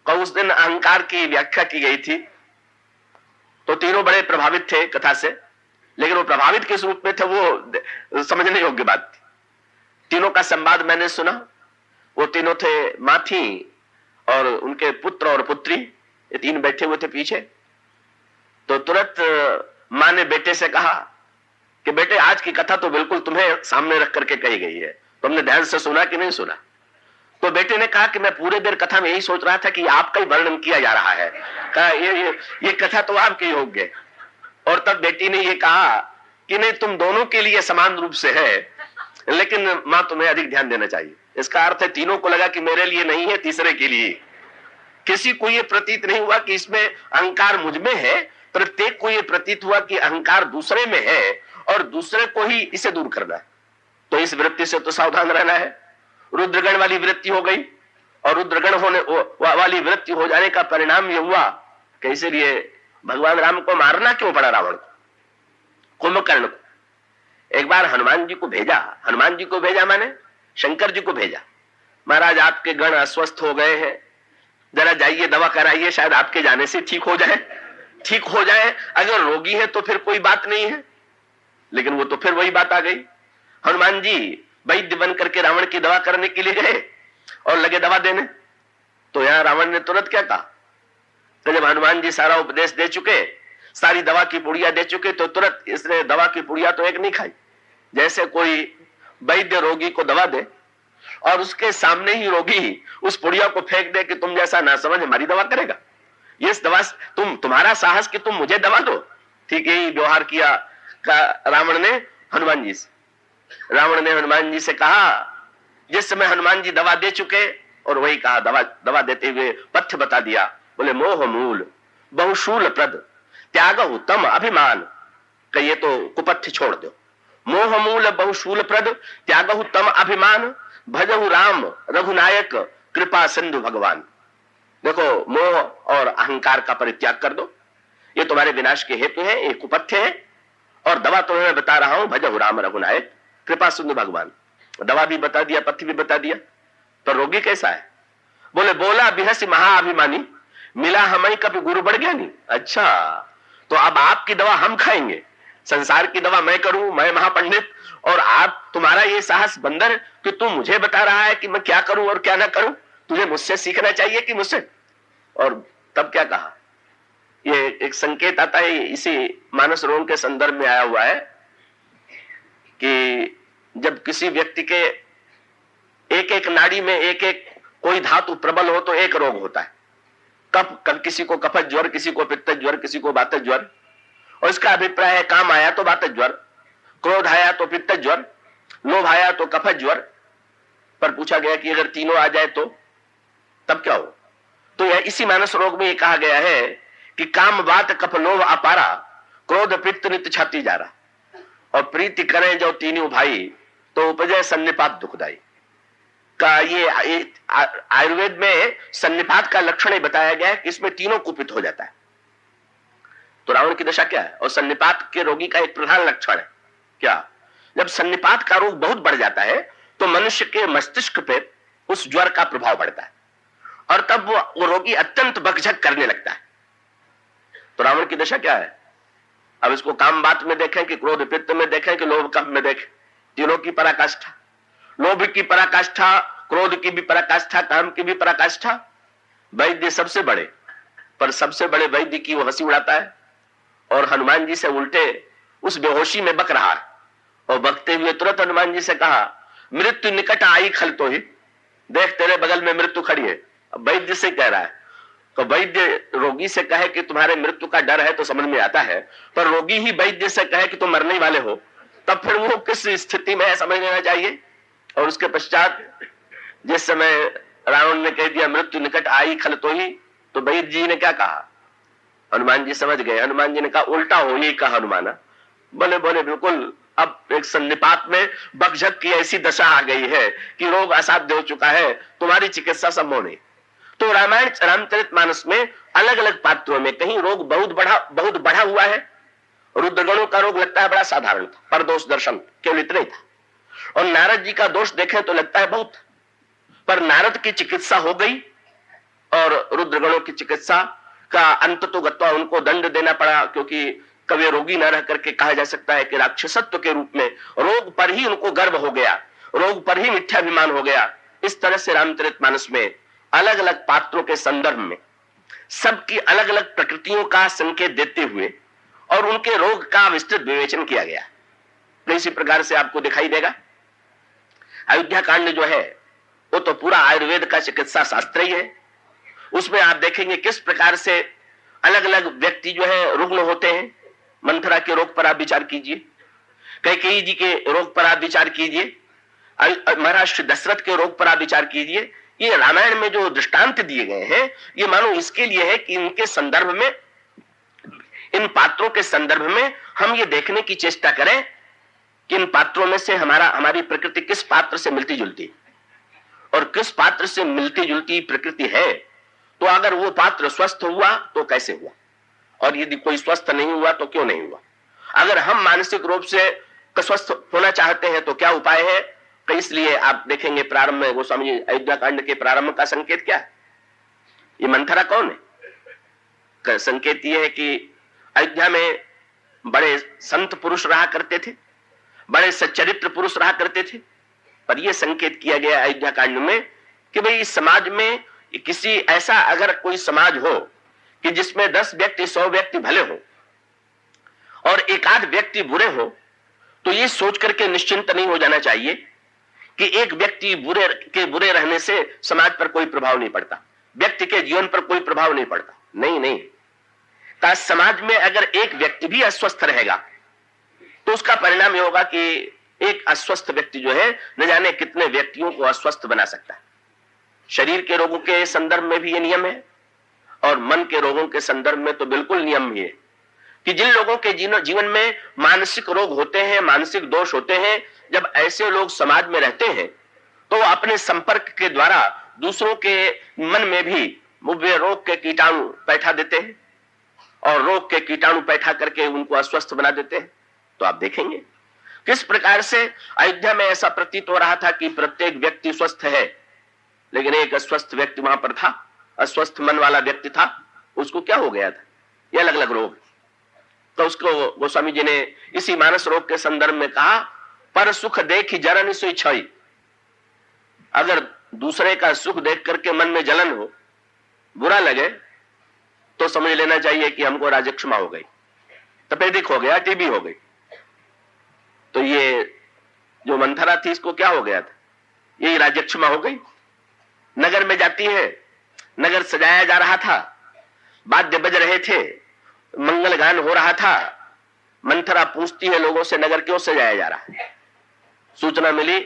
और उस दिन अहंकार की व्याख्या की गई थी, तो तीनों बड़े प्रभावित थे कथा से, लेकिन वो प्रभावित किस रूप में थे वो समझने योग्य बात थी। तीनों का संवाद मैंने सुना। वो तीनों थे माँ थी और उनके पुत्र और पुत्री, ये तीन बैठे हुए थे पीछे। तो तुरंत माँ ने बेटे से कहा कि बेटे आज की कथा तो बिल्कुल तुम्हें सामने रख करके कही गई है, तुमने ध्यान से सुना कि नहीं सुना? तो बेटे ने कहा कि मैं पूरे देर कथा में यही सोच रहा था कि आपका ही वर्णन किया जा रहा है, कहा ये कथा तो आपके योग्य है। और तब बेटी ने ये कहा कि नहीं, तुम दोनों के लिए समान रूप से है, लेकिन मां तुम्हें अधिक ध्यान देना चाहिए। इसका अर्थ है तीनों को लगा कि मेरे लिए नहीं है, तीसरे के लिए। किसी को यह प्रतीत नहीं हुआ कि इसमें अहंकार मुझ में है, प्रत्येक को यह प्रतीत हुआ कि अहंकार दूसरे में है और दूसरे को ही इसे दूर करना है। तो इस वृत्ति से तो सावधान रहना है। रुद्रगण वाली वृत्ति हो गई, और रुद्रगण होने वाली वृत्ति हो जाने का परिणाम यह हुआ कि इसीलिए भगवान राम को मारना क्यों पड़ा रावण को, कुंभकर्ण को। एक बार हनुमान जी को भेजा, हनुमान जी को भेजा माने शंकर जी को भेजा, महाराज आपके गण अस्वस्थ हो गए हैं, जरा जाइए दवा कराइए, शायद आपके जाने से ठीक हो जाए, ठीक हो जाए। अगर रोगी है तो फिर कोई बात नहीं है, लेकिन वो तो फिर वही बात आ गई। हनुमान जी वैद्य बन करके रावण की दवा करने के लिए गए और लगे दवा देने। तो यहां रावण ने तुरंत क्या कहा, तो जब हनुमान जी सारा उपदेश दे चुके, सारी दवा की पुड़िया दे चुके, तो तुरंत इसने दवा की पुड़िया तो एक नहीं खाई। जैसे कोई वैद्य रोगी को दवा दे और उसके सामने ही रोगी उस पुड़िया को फेंक दे कि तुम जैसा ना समझ हमारी दवा करेगा, ये दवा तुम्हारा साहस कि तुम मुझे दवा दो। ठीक यही व्यवहार किया रावण ने हनुमान जी से। रावण ने हनुमान जी से कहा, जिस समय हनुमान जी दवा दे चुके, और वही कहा दवा देते हुए पथ्य बता दिया, बोले मोह मूल बहुशूल प्रद त्यागहु तम अभिमान, कि ये तो कुपथ्य छोड़ दो। मोह मूल बहुशूल प्रद त्यागहु तम अभिमान, भजहु राम रघुनायक कृपा सिंधु भगवान। देखो, मोह और अहंकार का परित्याग कर दो, ये तुम्हारे विनाश के हेतु है, ये कुपथ्य है। और दवा तो मैं बता रहा हूं, भजहु राम रघुनायक कृपा सिंधु भगवान। दवा भी बता दिया, पथ्य भी बता दिया। पर रोगी कैसा है? बोले बोला बिहसी महाअभिमानी, मिला हमें कभी गुरु बढ़ गया नहीं। अच्छा, तो अब आपकी दवा हम खाएंगे, संसार की दवा मैं करूं, मैं महापंडित, और आप तुम्हारा ये साहस बंदर कि तू मुझे बता रहा है कि मैं क्या करूं और क्या ना करूं, तुझे मुझसे सीखना चाहिए कि मुझसे। और तब क्या कहा, ये एक संकेत आता है, इसी मानस रोग के संदर्भ में आया हुआ है कि जब किसी व्यक्ति के एक एक नाड़ी में एक एक कोई धातु प्रबल हो तो एक रोग होता है। कब किसी को कफज ज्वर, किसी को पित्त ज्वर, किसी को वात ज्वर। और इसका अभिप्राय है, काम आया तो वात ज्वर, क्रोध आया तो पित्त ज्वर, लोभ आया तो कफज ज्वर। पर पूछा गया कि अगर तीनों आ जाए तो तब क्या हो? तो यह इसी मानस रोग में यह कहा गया है कि काम वात कफ लोभ अपारा, क्रोध पित्त नित्य छाती जा रहा, और प्रीति करें जो तीनों भाई, तो उपजय सन्निपात दुखदाई। का ये आयुर्वेद में सन्निपात का लक्षण ही बताया गया है कि इसमें तीनों कुपित हो जाता है। तो रावण की दशा क्या है? और सन्निपात के रोगी का एक प्रधान लक्षण है क्या? जब सन्निपात का रोग बहुत बढ़ जाता है तो मनुष्य के मस्तिष्क पे उस ज्वर का प्रभाव बढ़ता है, और तब वो रोगी अत्यंत बकझक करने लगता है। तो रावण की दशा क्या है? अब इसको काम बात में देखें कि क्रोध पित्त में देखें कि लोभ कफ में देखें, तीनों की पराकाष्ठा, लोभ की पराकाष्ठा, क्रोध की भी पराकाष्ठा, काम की भी पराकाष्ठा। वैद्य सबसे बड़े, पर सबसे बड़े वैद्य की वो हंसी उड़ाता है और हनुमान जी से उल्टे उस बेहोशी में बक रहा है। और बकते हुए तुरंत हनुमान जी से कहा, मृत्यु निकट आई खल तो ही, देख तेरे बगल में मृत्यु खड़ी है। अब वैद्य से कह रहा है, तो वैद्य रोगी से कहे कि तुम्हारे मृत्यु का डर है तो समझ में आता है, पर रोगी ही वैद्य से कहे कि तुम मरने वाले हो, तब फिर वो किस स्थिति में है समझ लेना चाहिए। और उसके पश्चात जिस समय रावण ने कह दिया मृत्यु निकट आई खल तो ही, तो वैद्य जी ने क्या कहा? हनुमान जी समझ गए। हनुमान जी ने कहा उल्टा हो, यही कहा हनुमाना। बोले बोले बिल्कुल, अब एक सन्निपात में बकझक की ऐसी दशा आ गई है कि रोग असाध्य हो चुका है, तुम्हारी चिकित्सा संभव नहीं। तो रामायण रामचरितमानस में अलग अलग पात्रों में कहीं रोग बहुत बढ़ा हुआ है। रुद्रगणों का रोग लगता है बड़ा साधारण था, पर दोष दर्शन केवल इतना ही था। और नारद जी का दोष देखें तो लगता है बहुत, पर नारद की चिकित्सा हो गई और और रुद्रगणों की चिकित्सा का अंत तो गत्वा उनको दंड देना पड़ा, क्योंकि कभी रोगी न रह करके कहा जा सकता है कि राक्षसत्व के रूप में रोग पर ही उनको गर्व हो गया, रोग पर ही मिथ्याभिमान हो गया। इस तरह से रामचरितमानस में अलग अलग पात्रों के संदर्भ में सबकी अलग अलग प्रकृतियों का संकेत देते हुए और उनके रोग का विस्तृत विवेचन किया गया। तो इसी प्रकार से आपको दिखाई देगा अयोध्या कांड जो है वो तो पूरा आयुर्वेद का चिकित्सा शास्त्र ही है। उसमें आप देखेंगे किस प्रकार से अलग अलग व्यक्ति जो है रुग्ण होते हैं। मंथरा के रोग पर आप विचार कीजिए, कैकेयी जी के रोग पर आप विचार कीजिए, महाराज दशरथ के रोग पर आप विचार कीजिए। ये रामायण में जो दृष्टांत दिए गए हैं ये मानो इसके लिए है कि इनके संदर्भ में, इन पात्रों के संदर्भ में हम ये देखने की चेष्टा करें कि इन पात्रों में से हमारी प्रकृति किस पात्र से मिलती जुलती और किस पात्र से मिलती जुलती प्रकृति है। तो अगर वो पात्र स्वस्थ हुआ तो कैसे हुआ, और यदि कोई स्वस्थ नहीं हुआ तो क्यों नहीं हुआ। अगर हम मानसिक रूप से स्वस्थ होना चाहते हैं तो क्या उपाय है। तो इसलिए आप देखेंगे प्रारंभ में गोस्वामी जी अयोध्या कांड के प्रारंभ का संकेत क्या है। ये मंथरा कौन है। संकेत ये है कि अयोध्या में बड़े संत पुरुष रहा करते थे, बड़े सच्चरित्र पुरुष रहा करते थे, पर यह संकेत किया गया अयोध्या कांड में कि भाई इस समाज में किसी ऐसा अगर कोई समाज हो कि जिसमें 10 व्यक्ति 100 व्यक्ति भले हो और एक आध व्यक्ति बुरे हो, तो ये सोच करके निश्चिंत नहीं हो जाना चाहिए कि एक व्यक्ति बुरे रहने से समाज पर कोई प्रभाव नहीं पड़ता, व्यक्ति के जीवन पर कोई प्रभाव नहीं पड़ता। नहीं, का समाज में अगर एक व्यक्ति भी अस्वस्थ रहेगा तो उसका परिणाम यह होगा कि एक अस्वस्थ व्यक्ति जो है न जाने कितने व्यक्तियों को अस्वस्थ बना सकता है। शरीर के रोगों के संदर्भ में भी ये नियम है और मन के रोगों के संदर्भ में तो बिल्कुल नियम ही है कि जिन लोगों के जीवन में मानसिक रोग होते हैं, मानसिक दोष होते हैं, जब ऐसे लोग समाज में रहते हैं तो अपने संपर्क के द्वारा दूसरों के मन में भी वे रोग के कीटाणु बैठा देते हैं और रोग के कीटाणु बैठा करके उनको अस्वस्थ बना देते हैं। तो आप देखेंगे किस प्रकार से अयोध्या में ऐसा प्रतीत हो रहा था कि प्रत्येक व्यक्ति स्वस्थ है, लेकिन एक अस्वस्थ व्यक्ति वहां पर था, अस्वस्थ मन वाला व्यक्ति था, उसको क्या हो गया था, ये अलग अलग रोग। तो उसको गोस्वामी जी ने इसी मानस रोग के संदर्भ में कहा, पर सुख देखी जरन सोई छई। अगर दूसरे का सुख देख करके मन में जलन हो, बुरा लगे, तो समझ लेना चाहिए कि हमको राजक्षमा हो गई, तपेदिक हो गया, टीबी हो गई। तो ये जो मंथरा थी इसको क्या हो गया था, यही राजक्षमा हो गई। नगर में जाती है, नगर सजाया जा रहा था, वाद्य बज रहे थे, मंगल गान हो रहा था। मंथरा पूछती है लोगों से, नगर क्यों सजाया जा रहा है। सूचना मिली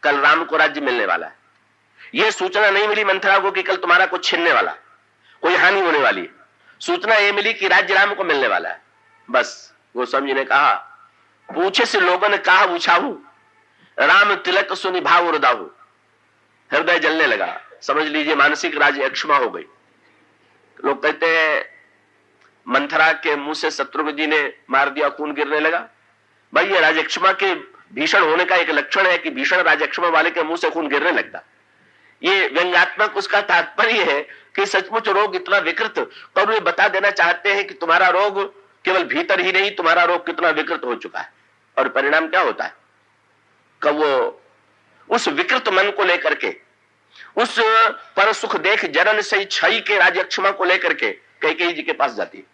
कल राम को राज्य मिलने वाला है। यह सूचना नहीं मिली मंथरा को कि कल तुम्हारा कुछ छीनने वाला, कोई हानि होने वाली है। सूचना यह मिली कि राज्य राम को मिलने वाला है। बस गोस्वामी जी ने कहा, पूछे से लोगों ने कहा उछाहू, राम तिलक सुनि भाव उदाहू। हृदय जलने लगा, समझ लीजिए मानसिक राजक्षमा हो गई। लोग कहते हैं मंथरा के मुंह से शत्रुघ्न जी ने मार दिया, खून गिरने लगा। भाई ये राजक्षमा के भीषण होने का एक लक्षण है कि भीषण राजक्षमा वाले के मुंह से खून गिरने लगता। ये व्यंग्यात्मक उसका तात्पर्य है कि सचमुच रोग इतना विकृत, और वे बता देना चाहते हैं कि तुम्हारा रोग केवल भीतर ही नहीं, तुम्हारा रोग कितना विकृत हो चुका है। और परिणाम क्या होता है, कब वो उस विकृत मन को लेकर के, उस पर सुख देख जरन से छई के राजक्षमा को लेकर के कैकेयी जी के पास जाती है।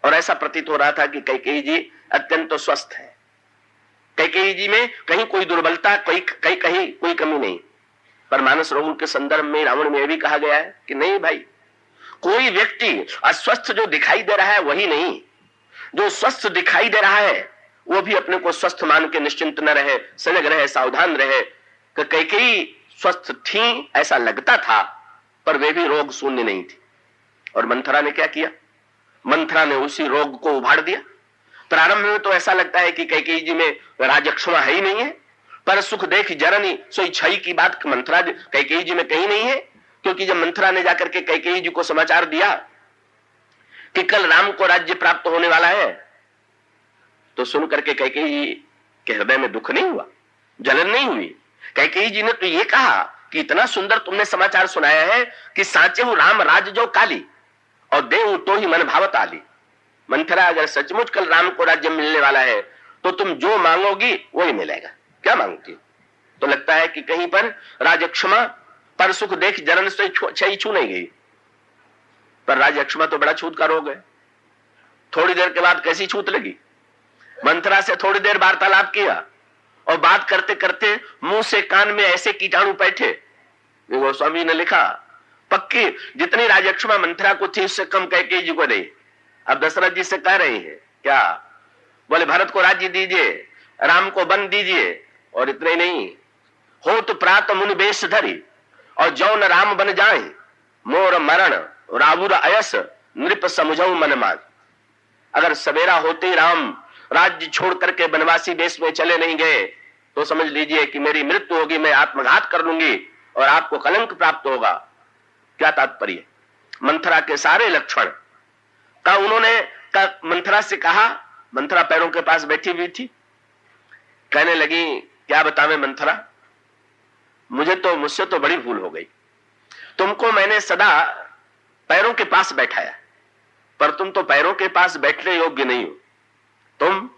और ऐसा प्रतीत हो रहा था कि कैकेयी जी अत्यंत स्वस्थ है, कैकेयी जी में कहीं कोई दुर्बलता, कहीं कोई कमी नहीं। पर मानस रोगों के संदर्भ में रावण में यह भी कहा गया है कि नहीं भाई, कोई व्यक्ति अस्वस्थ जो दिखाई दे रहा है वही नहीं, जो स्वस्थ दिखाई दे रहा है वो भी अपने को स्वस्थ मान के निश्चिंत न रहे, सजग रहे, सावधान रहे। कैकेयी स्वस्थ थी ऐसा लगता था, पर वे भी रोग शून्य नहीं थी। और मंथरा ने क्या किया, मंथरा ने उसी रोग को उभार दिया। प्रारंभ में तो ऐसा लगता है कि कैकेयी जी में राजक्षमा है ही नहीं है, पर सुख देख जरनी सोई छई की बात मंथरा कैकेयी जी में कहीं नहीं है। क्योंकि जब मंथरा ने जाकर के कैकेयी जी को समाचार दिया कि कल राम को राज्य प्राप्त होने वाला है, तो सुन करके कैकेयी जी के हृदय में दुख नहीं हुआ, जलन नहीं हुई। कैकेयी जी ने तो ये कहा कि इतना सुंदर तुमने समाचार सुनाया है कि सांचे हूं राम राज जो काली और देव तो ही मन भावत आली। मंथरा, अगर सचमुच कल राम को राज्य मिलने वाला है तो तुम जो मांगोगी वही मिलेगा। क्या मांगती? तो लगता है कि कहीं पर राजक्षमा पर सुख देख जरन से छू नहीं गई, पर राजक्षमा तो बड़ा छूत का रोग है। थोड़ी देर के बाद कैसी छूत लगी। मंथरा से थोड़ी देर वार्तालाप किया और बात करते करते मुंह से कान में ऐसे कीटाणु बैठे। गोस्वामी ने लिखा, पक्की जितनी राजक्षमा मंथरा को थी उससे कम कैकेयी जी को नहीं। अब दशरथ जी से कह रही है क्या? बोले भरत को राज्य दीजिए, राम को बन दीजिए, और इतने नहीं, हो तो प्रात मुनि बेश धरी और जौन राम बन जाए, मोर मरण रावुर अयस नृप समझऊ मन मान। अगर सवेरा होते ही राम राज्य छोड़ करके बनवासी देश में चले नहीं गए तो समझ लीजिए कि मेरी मृत्यु होगी, मैं आत्मघात कर लूंगी और आपको कलंक प्राप्त होगा। क्या तात्पर्य? मंथरा के सारे लक्षण का उन्होंने मंथरा से कहा। मंथरा पैरों के पास बैठी हुई थी, कहने लगी, क्या बतावे मंथरा, मुझसे तो बड़ी भूल हो गई। तुमको मैंने सदा पैरों के पास बैठाया, पर तुम तो पैरों के पास बैठने योग्य नहीं हो। तुम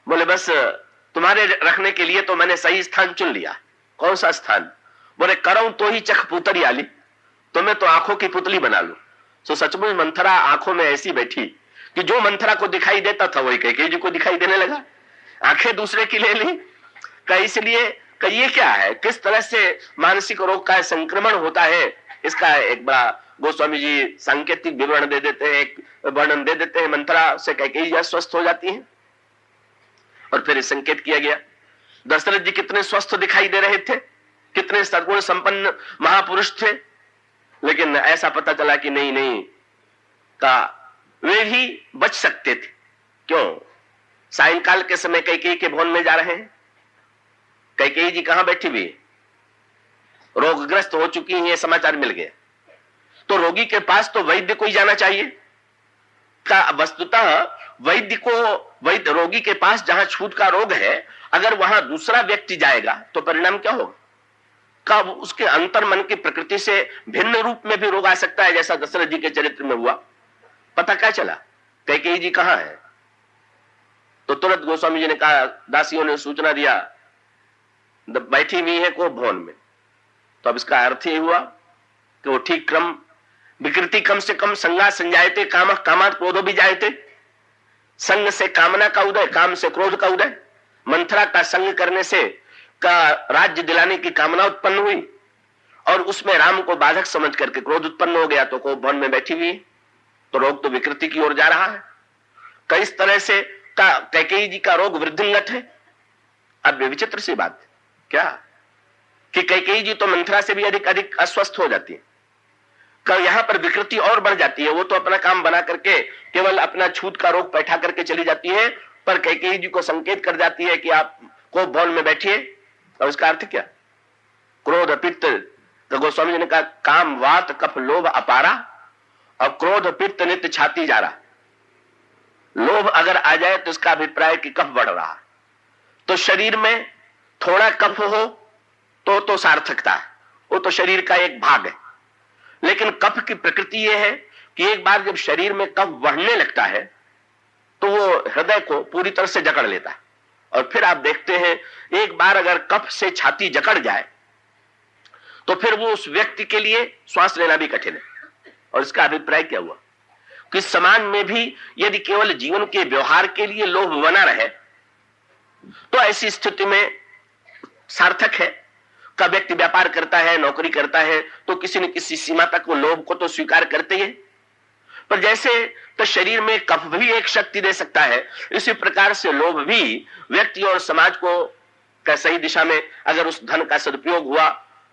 बोले बस तुम्हारे रखने के लिए तो मैंने सही स्थान चुन लिया। कौन सा स्थान? बोले करऊं तो ही चख पुतरी आली, तुम्हें तो आंखों की पुतली बना लूं। तो सचमुच मंथरा आंखों में ऐसी बैठी कि जो मंथरा को दिखाई देता था वही कैकेयी जी को दिखाई देने लगा। आंखें दूसरे की ले ली। इसलिए ये क्या है, किस तरह से मानसिक रोग का संक्रमण होता है, इसका एक बड़ा गोस्वामी जी सांकेतिक विवरण दे देते हैं, एक वर्णन दे देते हैं। मंथरा से कैकेयी जी स्वस्थ हो जाती है और फिर संकेत किया गया। दशरथ जी कितने स्वस्थ दिखाई दे रहे थे, कितने सद्गुण संपन्न महापुरुष थे, लेकिन ऐसा पता चला कि नहीं का वे भी बच सकते थे। क्यों? सायंकाल के समय कैकेयी के भवन में जा रहे हैं। कैकेयी जी कहां बैठी हुई? रोगग्रस्त हो चुकी हैं, ये समाचार मिल गया। तो रोगी के पास तो वैद्य को ही जाना चाहिए। का वस्तुतः वैद्य रोगी के पास जहां छूत का रोग है, अगर वहां दूसरा व्यक्ति जाएगा तो परिणाम क्या होगा? का उसके अंतर मन की प्रकृति से भिन्न रूप में भी रोग आ सकता है, जैसा दशरथ जी के चरित्र में हुआ। पता क्या चला कैकेयी जी कहां है? तो तुरंत गोस्वामी जी ने कहा, दासियों ने सूचना दिया बैठी हुई है को भवन में। तो अब इसका अर्थ ये हुआ कि वो ठीक क्रम विकृति कम से कम संगा संजायते काम कामात क्रोधो भी जायते। संग से कामना का उदय, काम से क्रोध का उदय। मंथरा का संग करने से का राज्य दिलाने की कामना उत्पन्न हुई और उसमें राम को बाधक समझ करके क्रोध उत्पन्न हो गया, तो को भवन में बैठी हुई, तो रोग तो विकृति की ओर जा रहा है। कई तरह से कैकेयी जी का रोग वृद्धिंगत है। अब विचित्र सी बात क्या कि कैकेयी जी तो मंथरा से भी अधिक अस्वस्थ हो जाती है। यहां पर विकृति और बढ़ जाती है। वो तो अपना काम बना करके केवल अपना छूत का रोग बैठा करके चली जाती है, पर कैकेयी जी को संकेत कर जाती है कि आप को भवन में बैठिए। और इसका अर्थ क्या? क्रोध पित्त, तो गोस्वामी जी ने कहा काम वात कफ लोभ अपारा और क्रोध पित्त नित्य छाती जा रहा। लोभ अगर आ जाए तो इसका अभिप्राय कि कफ बढ़ रहा। तो शरीर में थोड़ा कफ हो तो सार्थकता है, वो तो शरीर का एक भाग है। लेकिन कफ की प्रकृति यह है कि एक बार जब शरीर में कफ बढ़ने लगता है तो वो हृदय को पूरी तरह से जकड़ लेता है। और फिर आप देखते हैं एक बार अगर कफ से छाती जकड़ जाए तो फिर वो उस व्यक्ति के लिए श्वास लेना भी कठिन है। और इसका अभिप्राय क्या हुआ कि समाज में भी यदि केवल जीवन के व्यवहार के लिए लोभ बना रहे तो ऐसी स्थिति में सार्थक है का व्यक्ति व्यापार करता है, नौकरी करता है, तो किसी न किसी सीमा तक वो लोभ को तो स्वीकार करते ही। पर जैसे तो शरीर में कफ भी एक शक्ति दे सकता है, इसी प्रकार से लोभ भी व्यक्ति और समाज को का सही दिशा में अगर उस धन का सदुपयोग हुआ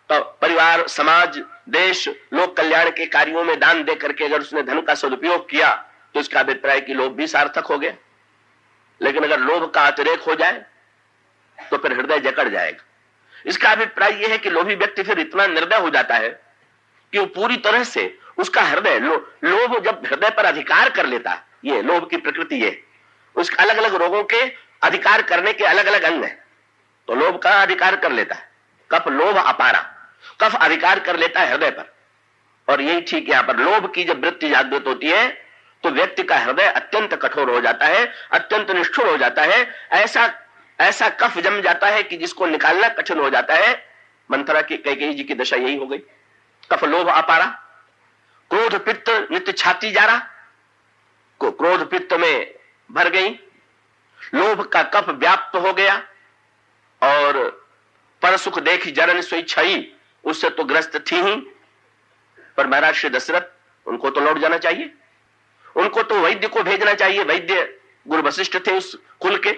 तो परिवार, समाज, देश, लोक कल्याण के कार्यों में दान दे करके अगर उसने धन का सदुपयोग किया तो इसका अभिप्राय कि लोभ भी सार्थक हो गया। लेकिन अगर लोभ का अतिरेक हो जाए तो फिर हृदय जकड़ जाएगा। इसका अभिप्राय यह है कि लोभी व्यक्ति फिर इतना निर्दय हो जाता है कि वो पूरी तरह से उसका हृदय लोभ जब हृदय पर अधिकार कर लेता है, ये लोभ की प्रकृति है, उसके अलग अलग रोगों के अधिकार करने के अलग अलग अंग है। तो लोभ का अधिकार कर लेता है, कप लोभ अपारा। कफ अधिकार कर लेता है हृदय पर। और यही ठीक यहां पर लोभ की जब वृत्ति जागृत होती है तो व्यक्ति का हृदय अत्यंत कठोर हो जाता है, अत्यंत निष्ठुर हो जाता है। ऐसा ऐसा कफ जम जाता है कि जिसको निकालना कठिन हो जाता है। मंथरा की कैकेयी जी की दशा यही हो गई। कफ लोभ अपारा, क्रोध पित्त नित्य छाती जा रहा, को क्रोध पित्त में भर गई, लोभ का कफ व्याप्त हो गया और पर सुख देखी जरन सोई छई, उससे तो ग्रस्त थी ही। पर महाराज श्री दशरथ, उनको तो लौट जाना चाहिए, उनको तो वैद्य को भेजना चाहिए। वैद्य गुरु वशिष्ठ थे उस कुल के,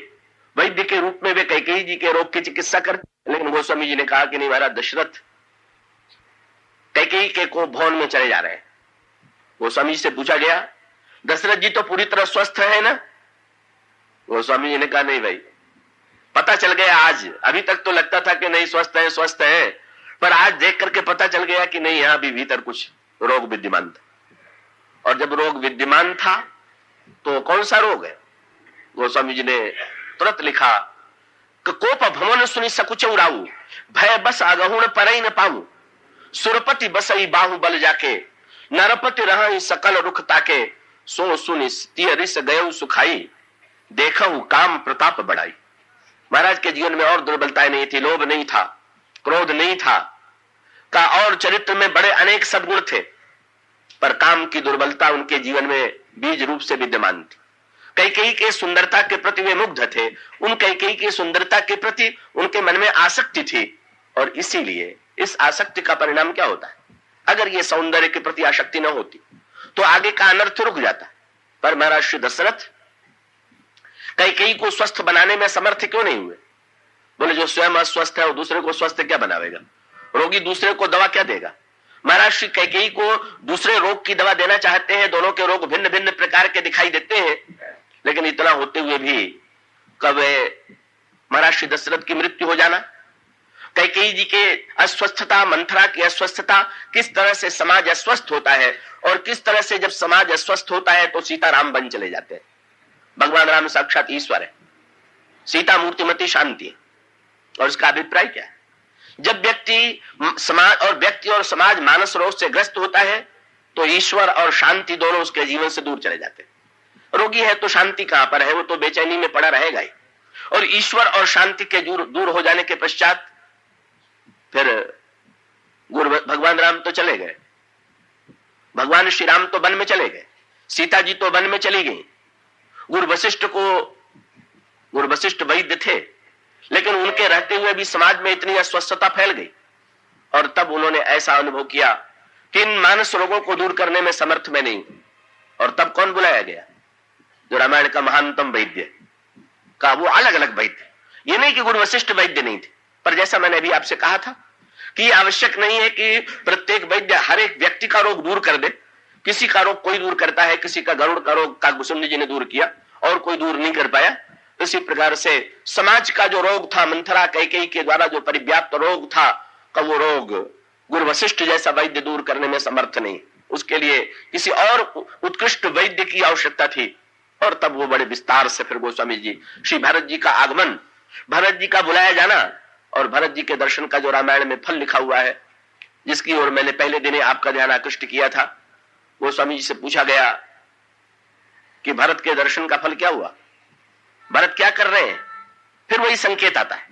वैद्य के रूप में वे कैकेयी जी के रोग की चिकित्सा करते। लेकिन गोस्वामी जी ने कहा कि नहीं महाराज दशरथ कैकेयी के को भवन में चले जा रहे हैं। गोस्वामी जी से पूछा गया दशरथ जी तो पूरी तरह स्वस्थ है ना? गोस्वामी जी ने कहा नहीं भाई, पता चल गया आज, अभी तक तो लगता था कि नहीं स्वस्थ है, पर आज देख करके पता चल गया कि नहीं यहां भी भीतर कुछ रोग विद्यमान था। और जब रोग विद्यमान था तो कौन सा रोग है? गोस्वामी जी ने तुरंत लिखा कि कोप भवन सुनी सकुच उड़ाऊ, भय बस अगहुण परई न पाऊ, सुरपति बसई बाहु बल जाके, नरपति रह सकल रुख ताके, सो सुनि तियरिस गयऊ सुखाई, देखऊ काम प्रताप बढ़ाई। महाराज के जीवन में और दुर्बलताएं नहीं थी, लोभ नहीं था, क्रोध नहीं था का, और चरित्र में बड़े अनेक सद्गुण थे, पर काम की दुर्बलता उनके जीवन में बीज रूप से विद्यमान थी। कैकेयी के सुंदरता के प्रति वे मुग्ध थे, उन कैकेयी की सुंदरता के प्रति उनके मन में आसक्ति थी। और इसीलिए इस आसक्ति का परिणाम क्या होता है? अगर ये सौंदर्य के प्रति आसक्ति न होती तो आगे का अनर्थ रुक जाता। पर महाराज श्री दशरथ कैकेयी को स्वस्थ बनाने में समर्थ क्यों नहीं हुए? बोले जो स्वयं अस्वस्थ है वो दूसरे को स्वस्थ क्या बनावेगा? रोगी दूसरे को दवा क्या देगा? महाराज श्री कैकेयी को दूसरे रोग की दवा देना चाहते हैं। दोनों के रोग भिन्न भिन्न प्रकार के दिखाई देते हैं, लेकिन इतना होते हुए भी कब महाराज श्री दशरथ की मृत्यु हो जाना, कैकेयी जी के अस्वस्थता, मंथरा की अस्वस्थता, किस तरह से समाज अस्वस्थ होता है और किस तरह से जब समाज अस्वस्थ होता है तो सीताराम बन चले जाते हैं। भगवान राम साक्षात ईश्वर है, सीता मूर्तिमती शांति है। और इसका अभिप्राय क्या है? जब व्यक्ति और समाज मानस रोग से ग्रस्त होता है तो ईश्वर और शांति दोनों उसके जीवन से दूर चले जाते हैं। रोगी है तो शांति कहां पर है? वो तो बेचैनी में पड़ा रहेगा ही। और ईश्वर और शांति के दूर हो जाने के पश्चात फिर भगवान राम तो चले गए, भगवान श्री राम तो वन में चले गए, सीता जी तो वन में चली गई। गुरु वशिष्ठ वैद्य थे, लेकिन उनके रहते हुए भी समाज में इतनी अस्वस्थता फैल गई। और तब उन्होंने ऐसा अनुभव किया कि इन मानस रोगों को दूर करने में समर्थ में नहीं। और तब कौन बुलाया गया? जो रामायण का महानतम वैद्य का वो अलग अलग वैद्य। ये नहीं कि गुरु वशिष्ठ वैद्य नहीं थे, पर जैसा मैंने अभी आपसे कहा था कि आवश्यक नहीं है कि प्रत्येक वैद्य हर एक व्यक्ति का रोग दूर कर दे। किसी का रोग कोई दूर करता है, किसी का गरुड़ का रोग काकभूषुंड जी ने दूर किया और कोई दूर नहीं कर पाया। इसी प्रकार से समाज का जो रोग था, मंथरा कैकेयी के द्वारा जो परिव्याप्त रोग था, का वो रोग गुरु वशिष्ठ जैसा वैद्य दूर करने में समर्थ नहीं। उसके लिए किसी और उत्कृष्ट वैद्य की आवश्यकता थी। और तब वो बड़े विस्तार से फिर गोस्वामी जी, श्री भरत जी का आगमन, भरत जी का बुलाया जाना और भरत जी के दर्शन का जो रामायण में फल लिखा हुआ है, जिसकी ओर मैंने पहले दिन आपका ध्यान आकृष्ट किया था। गोस्वामी जी से पूछा गया कि भरत के दर्शन का फल क्या हुआ, भरत क्या कर रहे हैं? फिर वही संकेत आता है।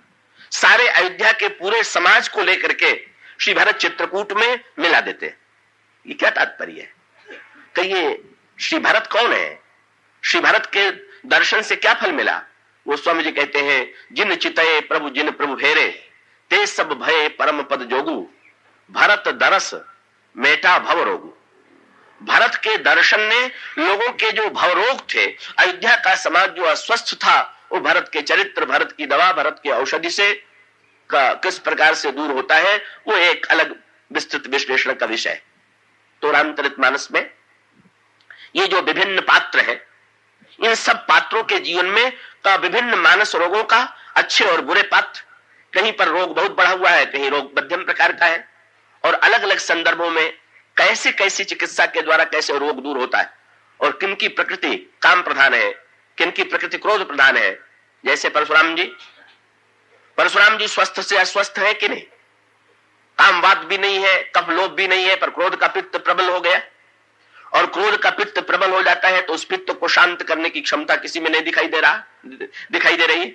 सारे अयोध्या के पूरे समाज को लेकर के श्री भरत चित्रकूट में मिला देते हैं। ये क्या तात्पर्य है? कि ये श्री भरत कौन है? श्री भरत के दर्शन से क्या फल मिला? वो स्वामी जी कहते हैं, जिन चितये प्रभु जिन प्रभु भेरे, ते सब भय परम पद जोगु, भरत दरस मेटा भव रोगु। भरत के दर्शन ने लोगों के जो भवरोग थे, अयोध्या का समाज जो अस्वस्थ था, वो भरत के चरित्र, भरत की दवा, भरत की औषधि से किस प्रकार से दूर होता है, वो एक अलग विस्तृत विश्लेषण का विषय। तो रामचरितमानस में ये जो विभिन्न पात्र हैं, इन सब पात्रों के जीवन में का विभिन्न मानस रोगों का, अच्छे और बुरे पात्र, कहीं पर रोग बहुत बढ़ा हुआ है, कहीं रोग मध्यम प्रकार का है, और अलग अलग संदर्भों में कैसे कैसी चिकित्सा के द्वारा कैसे रोग दूर होता है, और किन की प्रकृति काम प्रधान है, किन की प्रकृति क्रोध प्रधान है। जैसे परशुराम जी स्वस्थ से अस्वस्थ है कि नहीं? कामवाद भी नहीं है, कफ लोभ भी नहीं है, पर क्रोध का पित्त प्रबल हो गया। और क्रोध का पित्त प्रबल हो जाता है तो उस पित्त को शांत करने की क्षमता किसी में नहीं दिखाई दे रही।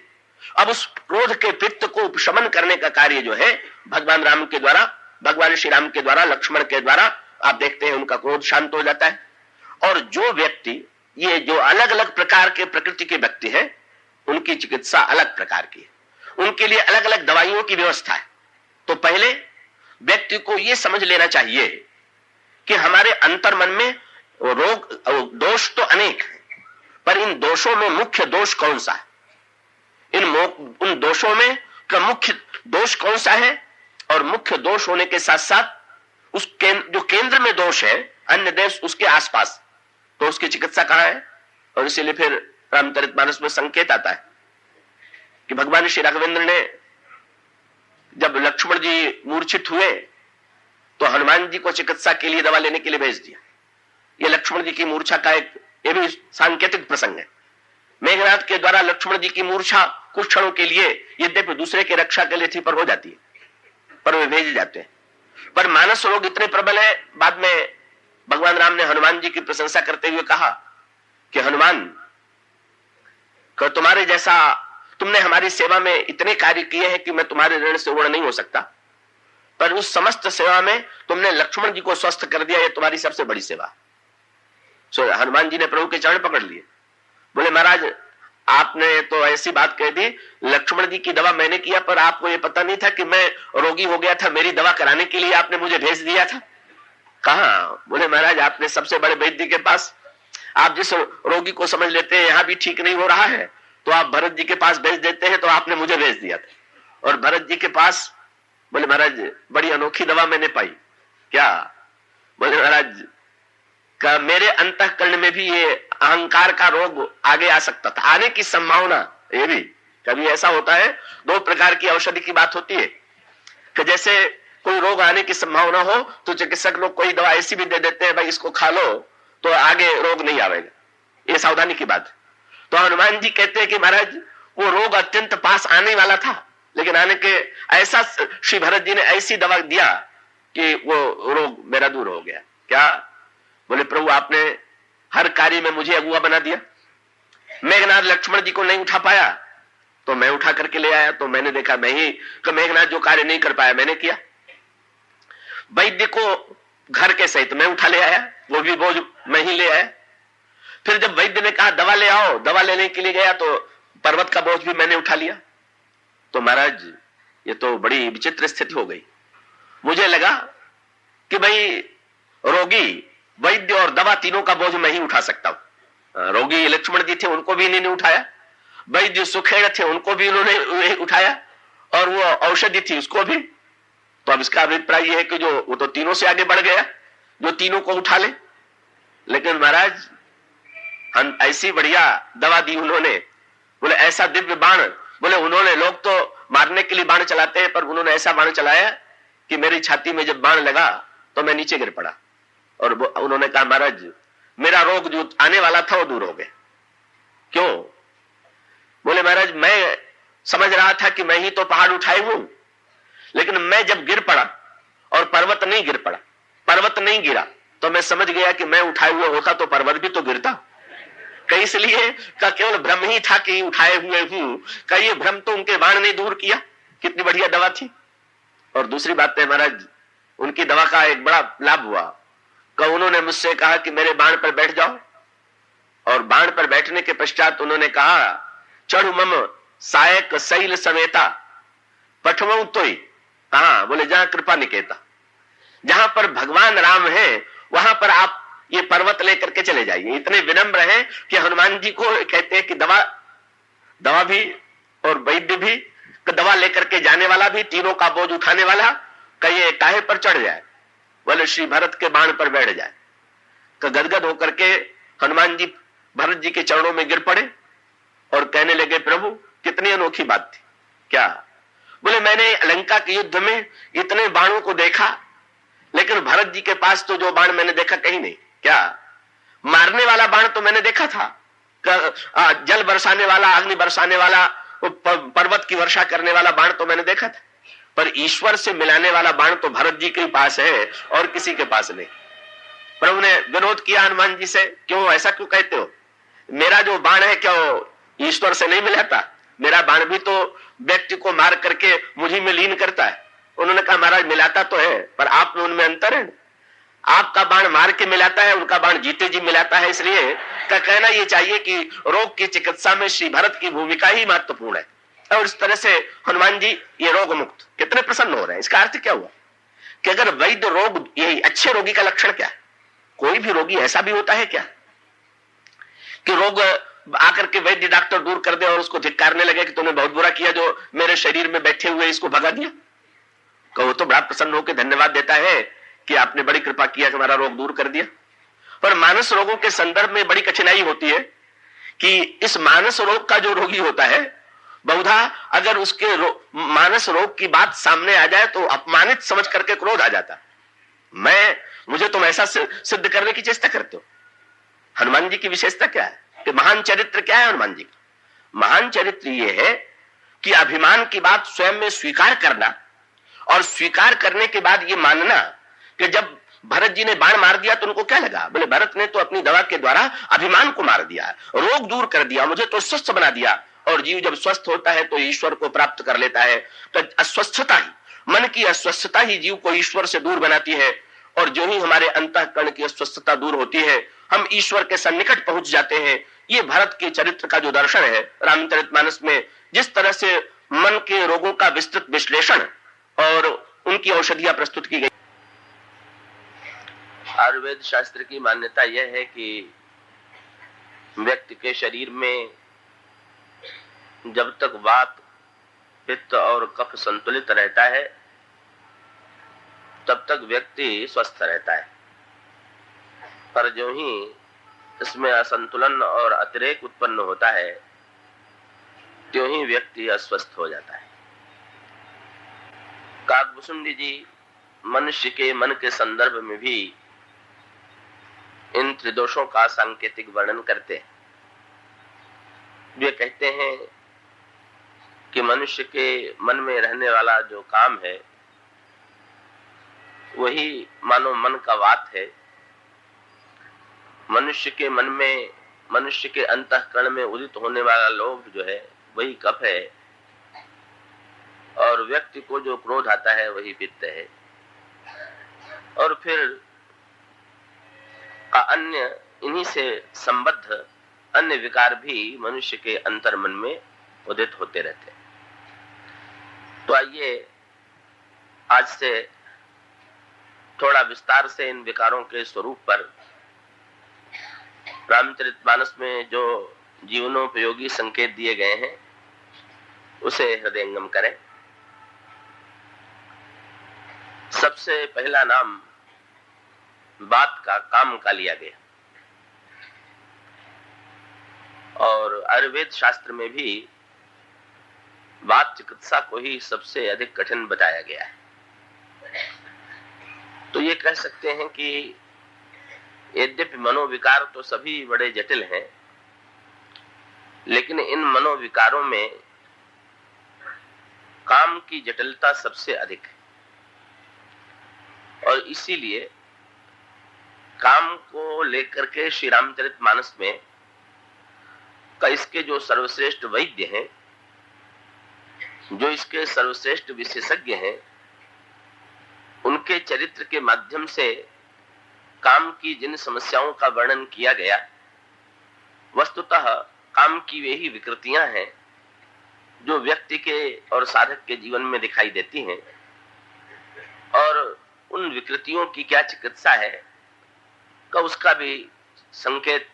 अब उस क्रोध के पित्त को उपशमन करने का कार्य जो है भगवान राम के द्वारा, भगवान श्री राम के द्वारा, लक्ष्मण के द्वारा आप देखते हैं उनका क्रोध शांत हो जाता है। और जो व्यक्ति, ये जो अलग अलग प्रकार के प्रकृति के व्यक्ति हैं, उनकी चिकित्सा अलग प्रकार की है, उनके लिए अलग अलग दवाइयों की व्यवस्था है। तो पहले व्यक्ति को यह समझ लेना चाहिए कि हमारे अंतर्मन में रोग, दोष तो अनेक हैं, पर इन दोषों में मुख्य दोष कौन सा है, उन दोषों में का मुख्य दोष कौन सा है, और मुख्य दोष होने के साथ साथ उस जो केंद्र में दोष है, अन्य देश उसके आसपास, तो उसकी चिकित्सा कहां है। और इसीलिए फिर रामचरितमानस में संकेत आता है कि भगवान श्री राघवेंद्र ने जब लक्ष्मण जी मूर्छित हुए तो हनुमान जी को चिकित्सा के लिए दवा लेने के लिए भेज दिया। यह लक्ष्मण जी की मूर्छा का एक ये भी सांकेतिक प्रसंग है। मेघनाथ के द्वारा लक्ष्मण जी की मूर्छा कुछ क्षणों के लिए यद्यपि दूसरे के रक्षा के लिए थी, पर हो जाती है, पर वे भेजे जाते हैं। पर मानस रोग इतने प्रबल है, बाद में भगवान राम ने हनुमान जी की प्रशंसा करते हुए कहा कि हनुमान, तुम्हारे जैसा, तुमने हमारी सेवा में इतने कार्य किए हैं कि मैं तुम्हारे ऋण से ऋण नहीं हो सकता, पर उस समस्त सेवा में तुमने लक्ष्मण जी को स्वस्थ कर दिया, यह तुम्हारी सबसे बड़ी सेवा। सो हनुमान जी ने प्रभु के चरण पकड़ लिए, बोले महाराज आपने तो ऐसी बात कह दी, लक्ष्मण जी की दवा मैंने किया, पर आपको यह पता नहीं था कि मैं रोगी हो गया था, मेरी दवा कराने के लिए आपने मुझे भेज दिया था। कहा? बोले महाराज आपने सबसे बड़े वैद्य के पास, आप जिस रोगी को समझ लेते हैं यहां भी ठीक नहीं हो रहा है, तो आप भरत जी के पास भेज देते हैं, तो आपने मुझे भेज दिया था। और भरत जी के पास, बोले महाराज बड़ी अनोखी दवा मैंने पाई। क्या? बोले महाराज का मेरे अंतःकरण में भी ये अहंकार का रोग आगे आ सकता था, आने की संभावना। ये भी कभी ऐसा होता है, दो प्रकार की औषधि की बात होती है कि जैसे कोई रोग आने की संभावना हो तो चिकित्सक लोग कोई दवा ऐसी भी दे देते हैं, भाई इसको खा लो तो आगे रोग नहीं आवेगा, ये सावधानी की बात है। तो हनुमान जी कहते हैं कि महाराज वो रोग अत्यंत पास आने वाला था, लेकिन आने के ऐसा श्री भरत जी ने ऐसी दवा दिया कि वो रोग मेरा दूर हो गया। क्या? बोले प्रभु आपने हर कार्य में मुझे अगुआ बना दिया। मेघनाथ लक्ष्मण जी को नहीं उठा पाया तो मैं उठा करके ले आया, तो मैंने देखा मैं ही कि मेघनाथ जो कार्य नहीं कर पाया मैंने किया। वैद्य को घर के सहित मैं उठा ले आया, वो भी बोझ मैं ही ले आया। फिर जब वैद्य ने कहा दवा ले आओ, दवा लेने के लिए गया तो पर्वत का बोझ भी मैंने उठा लिया। तो महाराज ये तो बड़ी विचित्र स्थिति हो गई। मुझे लगा कि भाई रोगी, वैद्य और दवा तीनों का बोझ मैं ही उठा सकता हूं। रोगी लक्ष्मण जी थे, उनको भी इन्होंने उठाया, वैद्य सुखेड़ थे, उनको भी उन्होंने उठाया, और वो औषधि थी उसको भी। तो अब इसका अभिप्राय यह है कि जो वो तो तीनों से आगे बढ़ गया, जो तीनों को उठा ले। लेकिन महाराज हम ऐसी बढ़िया दवा दी उन्होंने, बोले ऐसा दिव्य बाण, बोले उन्होंने, लोग तो मारने के लिए बाण चलाते हैं, पर उन्होंने ऐसा बाण चलाया कि मेरी छाती में जब बाण लगा तो मैं नीचे गिर पड़ा। और उन्होंने कहा महाराज मेरा रोग जो आने वाला था वो दूर हो गया। क्यों? बोले महाराज मैं समझ रहा था कि मैं ही तो पहाड़ उठाए हूं, लेकिन मैं जब गिर पड़ा और पर्वत नहीं गिर पड़ा, पर्वत नहीं गिरा, तो मैं समझ गया कि मैं उठाए हुए होता तो पर्वत भी तो गिरता। कहीं इसलिए का केवल भ्रम ही था कि उठाए हुए हूं, का ये भ्रम तो उनके बाण ने दूर किया। कितनी बढ़िया दवा थी। और दूसरी बात है महाराज, उनकी दवा का एक बड़ा लाभ हुआ कि उन्होंने मुझसे कहा कि मेरे बाण पर बैठ जाओ, और बाण पर बैठने के पश्चात उन्होंने कहा चढ़ु मम सायक शैल समेता पठवऊ तोई। कहा? बोले जहां कृपा निकेता, जहां पर भगवान राम है वहां पर आप ये पर्वत लेकर के चले जाइए। इतने विनम्र हैं कि हनुमान जी को कहते हैं कि दवा भी और वैद्य भी, दवा लेकर के जाने वाला भी, तीनों का बोझ उठाने वाला, कहीं काहे पर चढ़ जाए, बोले श्री भरत के बाण पर बैठ जाए। तो गदगद होकर के हनुमान जी भरत जी के चरणों में गिर पड़े और कहने लगे प्रभु कितनी अनोखी बात थी। क्या? बोले मैंने लंका के युद्ध में इतने बाणों को देखा, लेकिन भरत जी के पास तो जो बाण मैंने देखा कहीं नहीं। क्या? मारने वाला बाण तो मैंने देखा था, जल बरसाने वाला, अग्नि बरसाने वाला, पर्वत की वर्षा करने वाला बाण तो मैंने देखा था, पर ईश्वर से मिलाने वाला बाण तो भरत जी के पास है और किसी के पास नहीं। प्रभु ने विरोध किया हनुमान जी से, क्यों ऐसा क्यों कहते हो? मेरा जो बाण है क्या वो ईश्वर से नहीं मिलाता? मेरा बाण भी तो व्यक्ति को मार करके मुझी में लीन करता है। उन्होंने कहा महाराज मिलाता तो है, पर आप में उनमें अंतर है। आपका बाण मार के मिलाता है, उनका बाण जीते जी मिलाता है। इसलिए का कहना यह चाहिए कि रोग की चिकित्सा में श्री भरत की भूमिका ही महत्वपूर्ण है। और इस तरह से हनुमान जी ये रोग मुक्त कितने प्रसन्न हो रहे हैं। इसका अर्थ क्या हुआ कि अगर वैद्य रोग, यही अच्छे रोगी का लक्षण क्या है? कोई भी रोगी ऐसा भी होता है क्या कि रोग आकर के वैद्य डॉक्टर दूर कर दे और उसको धिक्कारने लगे कि तुमने बहुत बुरा किया जो मेरे शरीर में बैठे हुए इसको भगा दिया? कहो तो बड़ा प्रसन्न होकर धन्यवाद देता है कि आपने बड़ी कृपा किया कि हमारा रोग दूर कर दिया। पर मानस रोगों के संदर्भ में बड़ी कठिनाई होती है कि इस मानस रोग का जो रोगी होता है, बहुधा अगर उसके मानस रोग की बात सामने आ जाए तो अपमानित समझ करके क्रोध आ जाता। मुझे तुम ऐसा सिद्ध करने की चेष्टा करते हो। हनुमान जी की विशेषता क्या है कि महान चरित्र क्या है हनुमान जी का? महान चरित्र यह है कि अभिमान की बात स्वयं में स्वीकार करना और स्वीकार करने के बाद यह मानना कि जब भरत जी ने बाण मार दिया तो उनको क्या लगा? बोले भरत ने तो अपनी दवा के द्वारा अभिमान को मार दिया, रोग दूर कर दिया, मुझे तो स्वस्थ बना दिया। और जीव जब स्वस्थ होता है तो ईश्वर को प्राप्त कर लेता है। तो अस्वस्थता ही, मन की अस्वस्थता ही जीव को ईश्वर से दूर बनाती है। और जो ही हमारे अंतःकरण की अस्वस्थता दूर होती है, हम ईश्वर के सन्निकट पहुंच जाते हैं। ये भरत के चरित्र का जो दर्शन है रामचरितमानस में, जिस तरह से मन के रोगों का विस्तृत विश्लेषण और उनकी औषधियां प्रस्तुत की गई। आयुर्वेद शास्त्र की मान्यता यह है कि व्यक्ति के शरीर में जब तक वात, पित्त और कफ संतुलित रहता है तब तक व्यक्ति स्वस्थ रहता है। पर जो ही इसमें असंतुलन और अतिरेक उत्पन्न होता है त्यों ही व्यक्ति अस्वस्थ हो जाता है। काकभूषुंडी जी मनुष्य के मन के संदर्भ में भी इन त्रिदोषों का सांकेतिक वर्णन करते हैं। वे कहते हैं कि मनुष्य के मन में रहने वाला जो काम है वही मानो मन का वात है। मनुष्य के मन में, मनुष्य के अंतःकरण में उदित होने वाला लोभ जो है वही कफ है। और व्यक्ति को जो क्रोध आता है वही पित्त है। और फिर अन्य इन्हीं से संबद्ध अन्य विकार भी मनुष्य के अंतर्मन में उदित होते रहते हैं। तो आइए आज से थोड़ा विस्तार से इन विकारों के स्वरूप पर रामचरितमानस में जो जीवनोपयोगी संकेत दिए गए हैं उसे हृदयंगम करें। सबसे पहला नाम बात का, काम का लिया गया। और आयुर्वेद शास्त्र में भी बात चिकित्सा को ही सबसे अधिक कठिन बताया गया है। तो ये कह सकते हैं कि यद्यपि मनोविकार तो सभी बड़े जटिल हैं, लेकिन इन मनोविकारों में काम की जटिलता सबसे अधिक है। और इसीलिए काम को लेकर के श्री रामचरितमानस में का इसके जो सर्वश्रेष्ठ वैद्य हैं, जो इसके सर्वश्रेष्ठ विशेषज्ञ हैं, उनके चरित्र के माध्यम से काम की जिन समस्याओं का वर्णन किया गया, वस्तुतः काम की वे ही विकृतियां हैं जो व्यक्ति के और साधक के जीवन में दिखाई देती हैं। और उन विकृतियों की क्या चिकित्सा है का उसका भी संकेत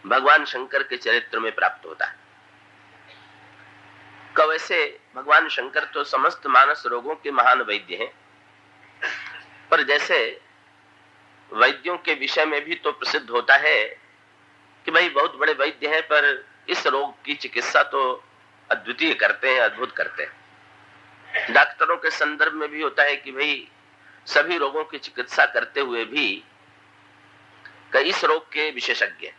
भगवान शंकर के चरित्र में प्राप्त होता है। वैसे भगवान शंकर तो समस्त मानस रोगों के महान वैद्य हैं, पर जैसे वैद्यों के विषय में भी तो प्रसिद्ध होता है कि भाई बहुत बड़े वैद्य हैं, पर इस रोग की चिकित्सा तो अद्वितीय करते हैं, अद्भुत करते हैं। डॉक्टरों के संदर्भ में भी होता है कि भाई सभी रोगों की चिकित्सा करते हुए भी इस रोग के विशेषज्ञ हैं।